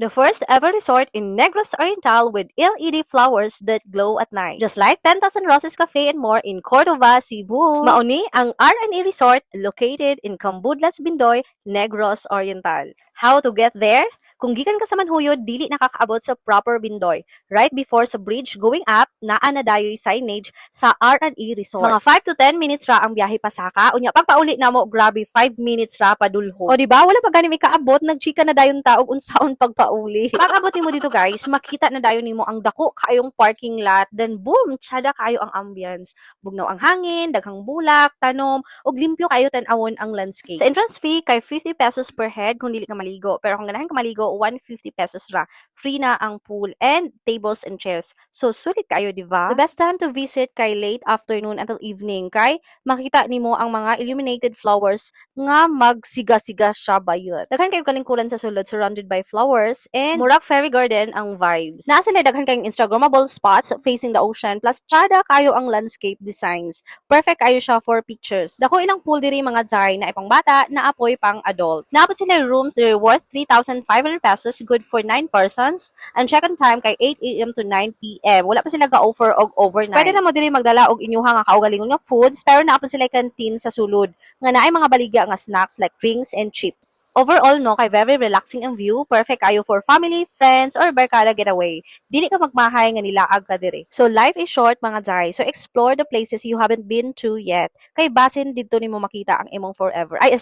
The first ever resort in Negros Oriental with LED flowers that glow at night. Just like 10,000 Roses Cafe and more in Cordova, Cebu. Mauni ang R&E Resort located in Cambudlas, Bindoy, Negros Oriental. How to get there? Kung gikan ka sa Manhuyod, dili nakakaabot sa proper Bindoy. Right before sa bridge going up, naa na dayoy signage sa R&E Resort. Mga 5 to 10 minutes ra ang biyahe pasaka. Unya pagpauli na mo, grabe 5 minutes ra padulho. O di ba wala pa gani may kaabot, nagchika na dayon taog unsaon pagpauli. Pag abot nimo dito guys, makita na dayon nimo ang dako kayong parking lot, then boom, tsada kayo ang ambience. Bugnaw ang hangin, daghang bulak, tanom, ug limpyo kayo tan-awon ang landscape. Sa entrance fee kay 50 pesos per head kung dili ka maligo, pero kung ganahan ka maligo 150 pesos ra. Free na ang pool and tables and chairs. So sulit kayo, di ba? The best time to visit kay late afternoon until evening kay makita nimo ang mga illuminated flowers nga magsiga-siga siya bayot. Daghan kayo kalingkuran sa sulod surrounded by flowers and murag fairy garden ang vibes. Naa sila daghan kayong instagrammable spots facing the ocean plus tsada kayo ang landscape designs. Perfect kayo siya for pictures. Dako ilang pool diri mga jay na ipang bata na apoy pang adult. Naabot sila rooms diri worth 3,500 pesos, good for 9 persons, and check-in time kay 8 a.m. to 9 p.m. Wala pa sila ga-offer og overnight. Pwede na mo diri magdala og inyuha nga kaugalingon nga foods, pero naa pa sila canteen sa sulod nga naay mga baligya nga snacks like drinks and chips. Overall no, kay very relaxing ang view, perfect kayo for family, friends, or barkada getaway. Dili ka magmahay nga nilaag ka diri. So life is short mga jay, so explore the places you haven't been to yet. Kay basin didto nimo makita ang imong forever. Ay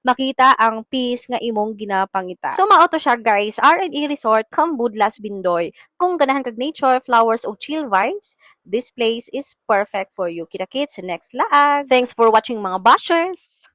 makita ang peace nga imong ginapangita. So mao to siya guys, R&E Resort Cambudlas, Bindoy. Kung ganahan kag nature, flowers o chill vibes, this place is perfect for you. Kita-kits sa next laag. Thanks for watching mga bashers!